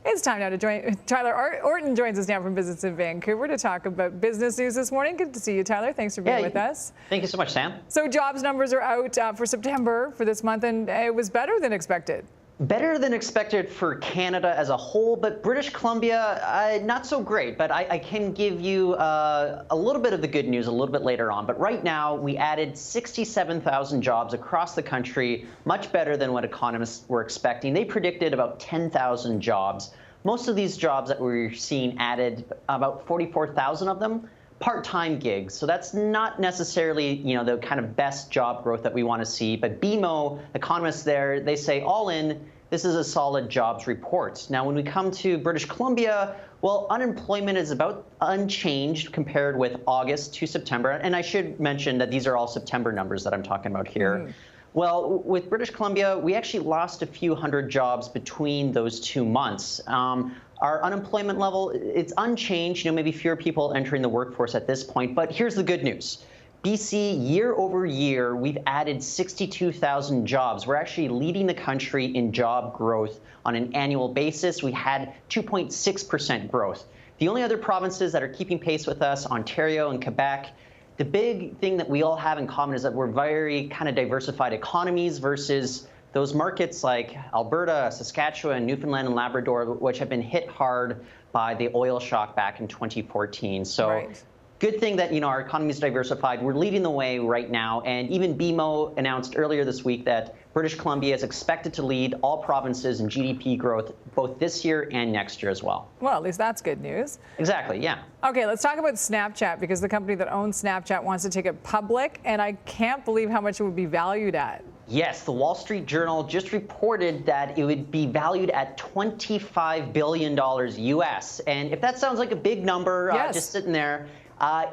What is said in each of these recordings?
It's time now to join. Tyler Orton joins us now from Business in Vancouver to talk about business news this morning. Good to see you, Tyler. Thanks for being with us. Thank you so much, Sam. So jobs numbers are out for September for this month, and it was better than expected. Better than expected for Canada as a whole, but British Columbia, not so great. But I can give you a little bit of the good news a little bit later on. But right now, we added 67,000 jobs across the country, much better than what economists were expecting. They predicted about 10,000 jobs. Most of these jobs that we're seeing added, about 44,000 of them, part-time gigs. So that's not necessarily, the kind of best job growth that we want to see. But BMO, economists there, they say all in, this is a solid jobs report. Now, when we come to British Columbia, well, unemployment is about unchanged compared with August to September. And I should mention that these are all September numbers that I'm talking about here. Well, with British Columbia, we actually lost a few hundred jobs between those 2 months. Our unemployment level, it's unchanged, maybe fewer people entering the workforce at this point. But here's the good news. BC, year over year, we've added 62,000 jobs. We're actually leading the country in job growth on an annual basis. We had 2.6% growth. The only other provinces that are keeping pace with us, Ontario and Quebec. The big thing that we all have in common is that we're very kind of diversified economies versus those markets like Alberta, Saskatchewan, Newfoundland, and Labrador, which have been hit hard by the oil shock back in 2014. So good thing that our economy is diversified. We're leading the way right now. And even BMO announced earlier this week that British Columbia is expected to lead all provinces in GDP growth both this year and next year as well. Well, at least that's good news. Exactly, yeah. Okay, let's talk about Snapchat, because the company that owns Snapchat wants to take it public, and I can't believe how much it would be valued at. Yes, the Wall Street Journal just reported that it would be valued at $25 billion US. And if that sounds like a big number, just sitting there,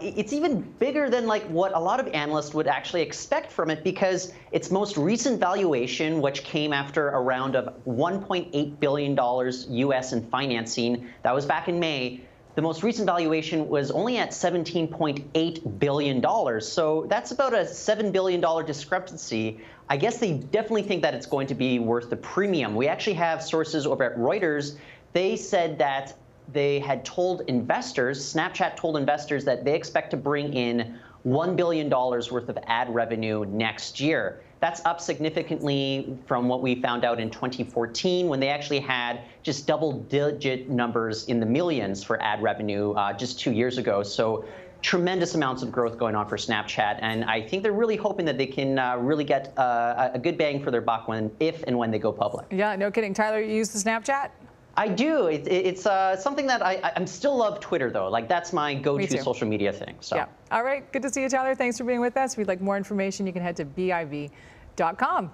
it's even bigger than what a lot of analysts would actually expect from it, because its most recent valuation, which came after a round of $1.8 billion US in financing, that was back in May, the most recent valuation was only at $17.8 billion. So that's about a $7 billion discrepancy. I guess they definitely think that it's going to be worth the premium. We actually have sources over at Reuters. They said that they had told investors, Snapchat told investors, that they expect to bring in $1 billion worth of ad revenue next year. That's up significantly from what we found out in 2014, when they actually had just double-digit numbers in the millions for ad revenue just 2 years ago. So tremendous amounts of growth going on for Snapchat. And I think they're really hoping that they can really get a good bang for their buck if and when they go public. Yeah, no kidding. Tyler, you use the Snapchat? I do. It's something that I still love Twitter, though. That's my go-to social media thing. So. Yeah. All right. Good to see you, Tyler. Thanks for being with us. If you'd like more information, you can head to BIV.com.